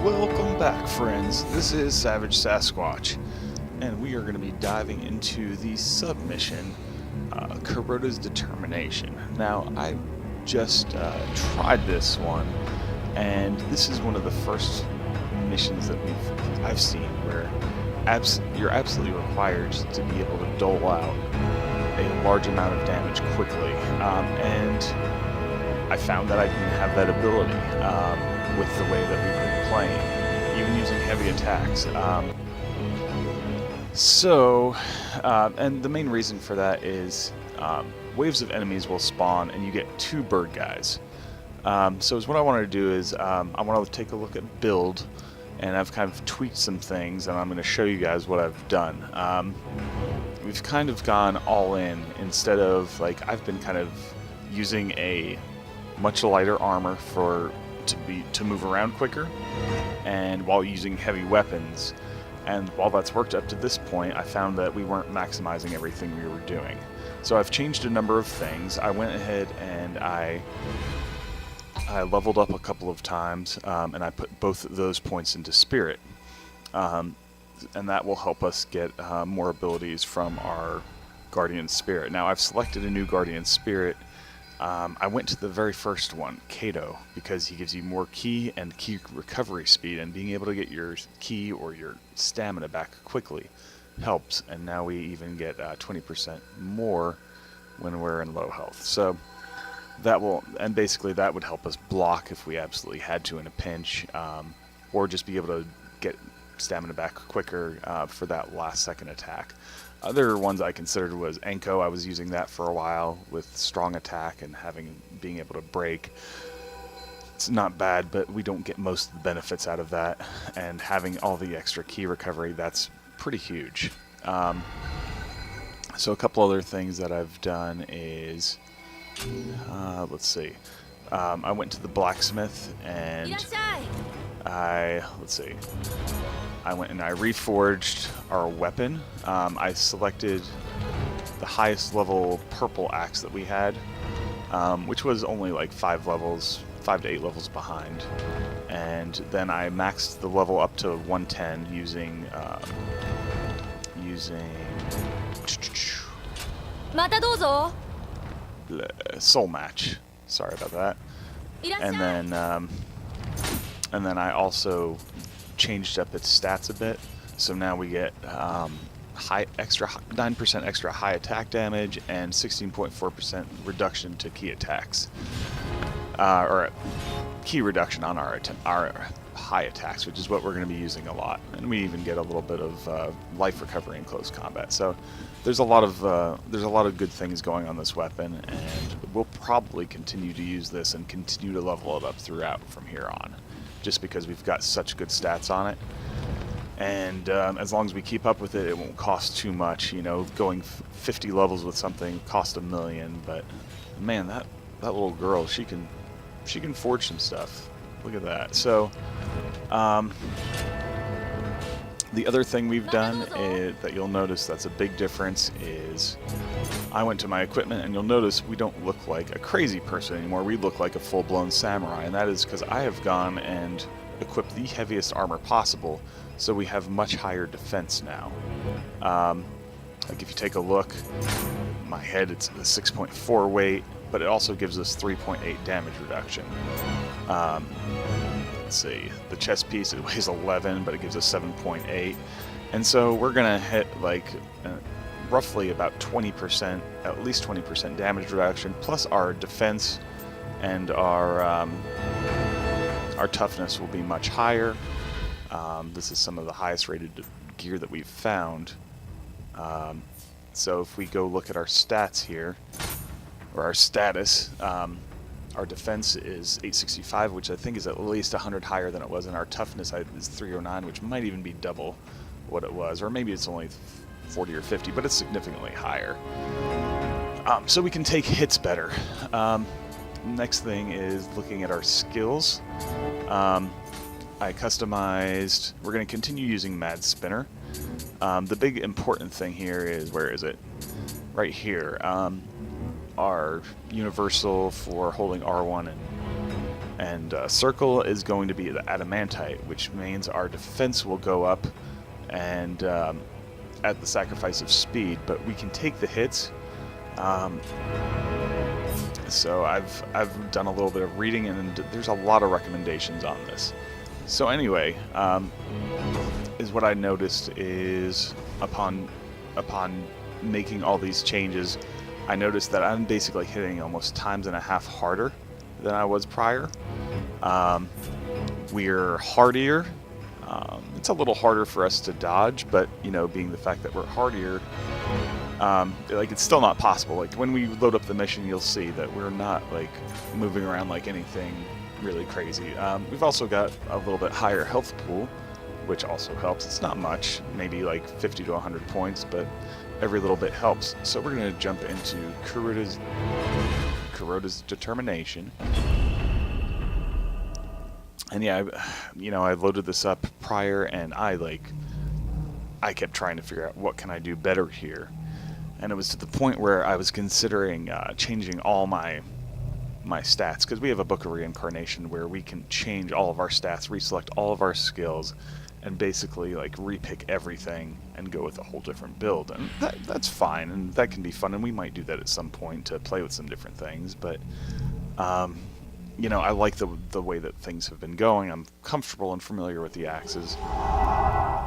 Welcome back, friends. This is Savage Sasquatch, and we are going to be diving into the submission, Kuroda's Determination. Now, I just tried this one, and this is one of the first missions that I've seen where you're absolutely required to be able to dole out a large amount of damage quickly, and I found that I didn't have that ability with the way that we've been playing, even using heavy attacks. And the main reason for that is waves of enemies will spawn and you get two bird guys. So what I wanted to do is I want to take a look at build, and I've kind of tweaked some things, and I'm going to show you guys what I've done. We've kind of gone all in instead of, like, I've been kind of using a much lighter armor to move around quicker, and while using heavy weapons. And while that's worked up to this point, I found that we weren't maximizing everything we were doing. So I've changed a number of things. I went ahead and I leveled up a couple of times, and I put both of those points into spirit, and that will help us get more abilities from our guardian spirit. Now I've selected a new guardian spirit. I went to the very first one, Kato, because he gives you more ki and ki recovery speed, and being able to get your ki or your stamina back quickly helps. And now we even get 20% more when we're in low health. So that would help us block if we absolutely had to in a pinch, or just be able to get stamina back quicker for that last second attack. Other ones I considered was Enko. I was using that for a while with strong attack and being able to break. It's not bad, but we don't get most of the benefits out of that. And having all the extra ki recovery, that's pretty huge. So a couple other things that I've done is, let's see. I went to the blacksmith and I went and I reforged our weapon. I selected the highest level purple axe that we had, which was only like 5 to 8 levels behind. And then I maxed the level up to 110 using Soul Match. Sorry about that. And then I also changed up its stats a bit, so now we get 9% extra high attack damage and 16.4% reduction to key attacks, or key reduction on our high attacks, which is what we're going to be using a lot. And we even get a little bit of life recovery in close combat. So there's a lot of good things going on this weapon, and we'll probably continue to use this and continue to level it up throughout from here on, just because we've got such good stats on it. And as long as we keep up with it, it won't cost too much. You know, going 50 levels with something cost $1 million, but man, that little girl, she can forge some stuff. Look at that. So the other thing we've done that you'll notice that's a big difference is I went to my equipment, and you'll notice we don't look like a crazy person anymore. We look like a full-blown samurai, and that is because I have gone and equipped the heaviest armor possible, so we have much higher defense now. Like if you take a look, my head, it's a 6.4 weight, but it also gives us 3.8 damage reduction. Let's see, the chest piece, it weighs 11, but it gives us 7.8. And so we're going to hit like roughly about 20%, at least 20% damage reduction, plus our defense and our toughness will be much higher. This is some of the highest rated gear that we've found. So if we go look at our stats here, or our status, our defense is 865, which I think is at least 100 higher than it was, and our toughness is 309, which might even be double what it was, or maybe it's only 40 or 50, but it's significantly higher. So we can take hits better. Next thing is looking at our skills. I customized, we're going to continue using Mad Spinner. The big important thing here is, where is it? Right here. Our universal for holding R1 And circle is going to be the adamantite, which means our defense will go up and at the sacrifice of speed, but we can take the hits. So I've done a little bit of reading, and there's a lot of recommendations on this. So anyway, is what I noticed is upon making all these changes, I noticed that I'm basically hitting almost times and a half harder than I was prior. We're hardier. It's a little harder for us to dodge, but you know, being the fact that we're hardier, like it's still not possible. Like when we load up the mission, you'll see that we're not like moving around like anything really crazy. We've also got a little bit higher health pool, which also helps. It's not much, maybe like 50 to 100 points, but every little bit helps. So we're going to jump into Kuroda's determination. And yeah, you know, I loaded this up prior, and I kept trying to figure out what can I do better here. And it was to the point where I was considering changing all my stats, because we have a Book of Reincarnation where we can change all of our stats, reselect all of our skills, and basically like repick everything and go with a whole different build. And that's fine, and that can be fun, and we might do that at some point to play with some different things. But you know, I like the way that things have been going. I'm comfortable and familiar with the axes.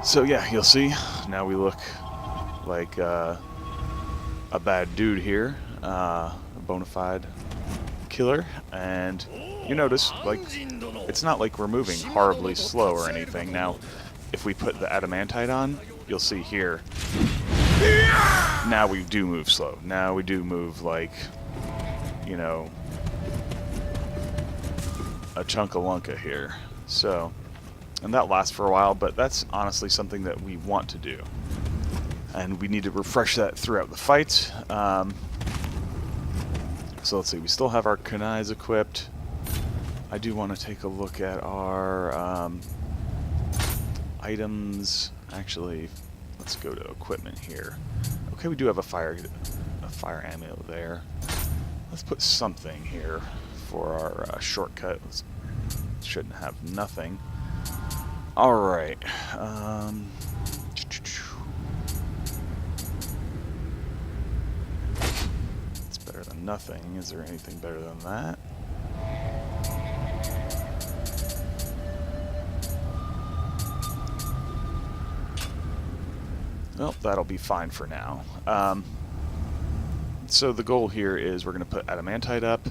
So yeah, you'll see. Now we look like a bad dude here, a bona fide killer, and you notice, like, it's not like we're moving horribly slow or anything. Now, if we put the adamantite on, you'll see here, now we do move slow. Now we do move like, you know, a chunk-a-lunka here. So, and that lasts for a while, but that's honestly something that we want to do. And we need to refresh that throughout the fight. So let's see, we still have our kunais equipped. I do want to take a look at our items. Actually, let's go to equipment here. Okay, we do have a fire amulet there. Let's put something here for our shortcut. Shouldn't have nothing. Alright. It's better than nothing. Is there anything better than that? Well, that'll be fine for now. So the goal here is we're going to put adamantite up,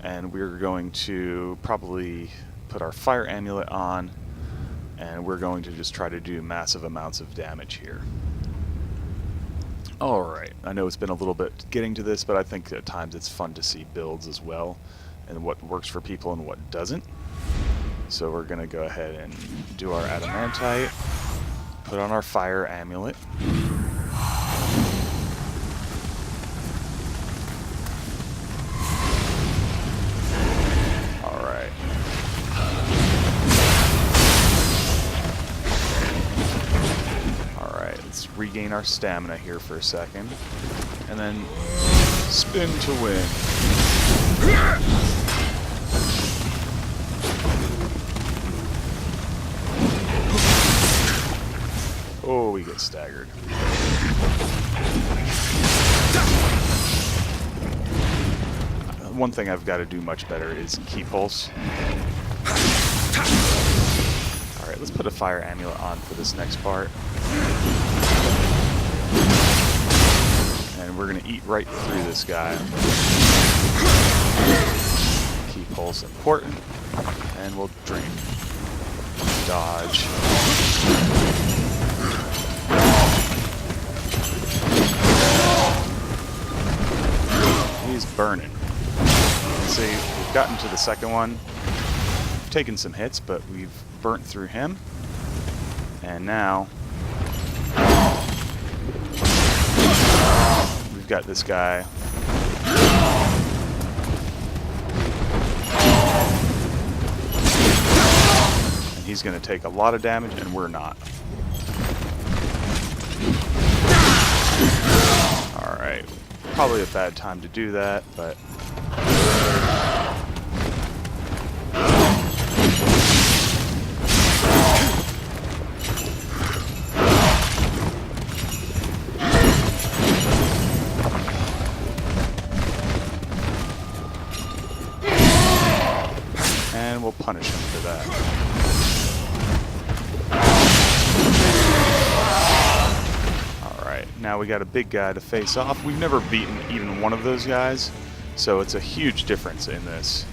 and we're going to probably put our fire amulet on, and we're going to just try to do massive amounts of damage here. Alright, I know it's been a little bit getting to this, but I think at times it's fun to see builds as well, and what works for people and what doesn't. So we're going to go ahead and do our adamantite, put on our fire amulet. Regain our stamina here for a second, and then spin to win. Oh, we get staggered. One thing I've got to do much better is key pulse. Alright, let's put a fire amulet on for this next part. And we're going to eat right through this guy. Key pulse important. And we'll drink. Dodge. He's burning. See, we've gotten to the second one. We've taken some hits, but we've burnt through him. And now we've got this guy. And he's going to take a lot of damage, and we're not. Alright. Probably a bad time to do that, but we'll punish him for that. Alright, now we got a big guy to face off. We've never beaten even one of those guys, so it's a huge difference in this.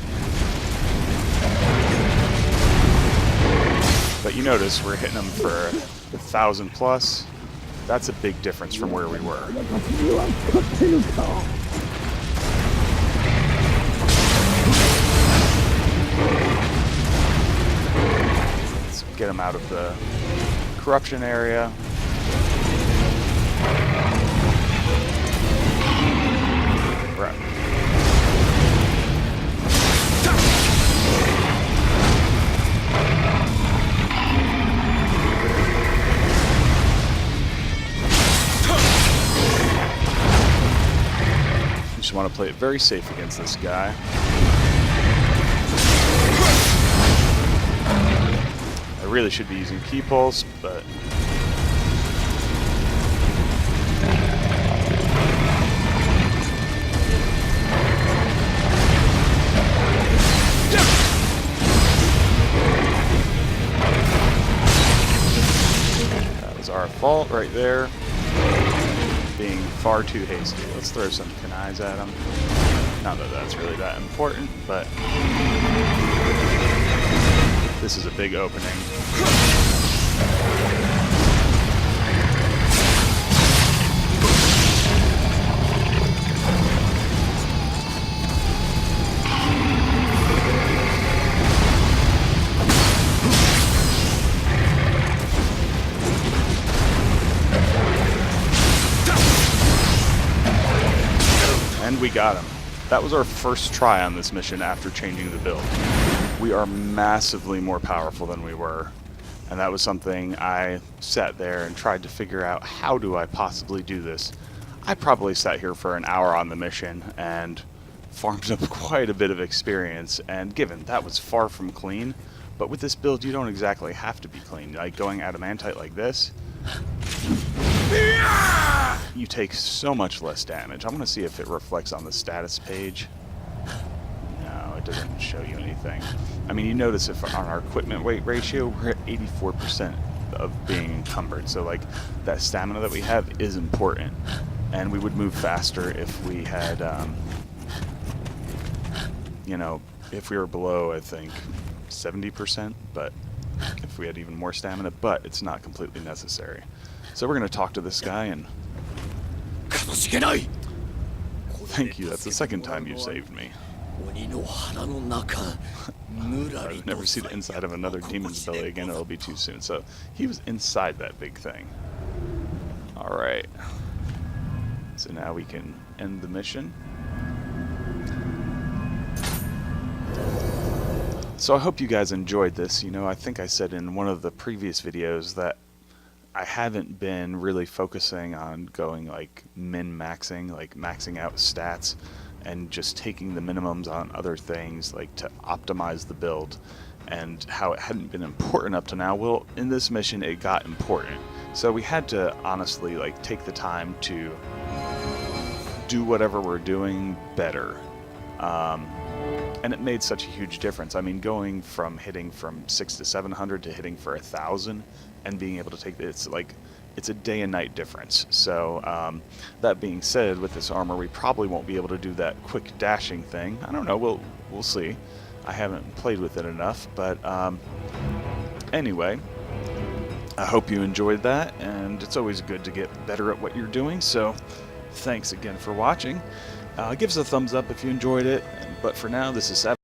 But you notice we're hitting them for 1,000 plus. That's a big difference from where we were. Let's get them out of the corruption area. Right. Just want to play it very safe against this guy. I really should be using key pulse, but that was our fault right there. Being far too hasty. Let's throw some kunais at him. Not that that's really that important, but this is a big opening. And we got him. That was our first try on this mission after changing the build. We are massively more powerful than we were, and that was something I sat there and tried to figure out, how do I possibly do this? I probably sat here for an hour on the mission and farmed up quite a bit of experience, and given that was far from clean, but with this build you don't exactly have to be clean. Like going adamantite like this, you take so much less damage. I'm going to see if it reflects on the status page. No, it doesn't show you anything. I mean, you notice if on our equipment weight ratio, we're at 84% of being encumbered. So, like, that stamina that we have is important. And we would move faster if we had, you know, if we were below, I think, 70%. But if we had even more stamina, but it's not completely necessary. So we're going to talk to this guy and... Thank you, that's the second time you've saved me. I've never seen the inside of another demon's belly again, it'll be too soon. So he was inside that big thing. Alright. So now we can end the mission. So I hope you guys enjoyed this. You know, I think I said in one of the previous videos that I haven't been really focusing on going like min-maxing, like maxing out stats and just taking the minimums on other things, like to optimize the build, and how it hadn't been important up to now. Well, in this mission it got important. So we had to honestly like take the time to do whatever we're doing better. And it made such a huge difference. I mean, going from hitting from 600 to 700 to hitting for 1,000 and being able to take it's a day and night difference. So that being said, with this armor, we probably won't be able to do that quick dashing thing. I don't know. We'll see. I haven't played with it enough, but anyway, I hope you enjoyed that, and it's always good to get better at what you're doing. So thanks again for watching. Give us a thumbs up if you enjoyed it. But for now, this is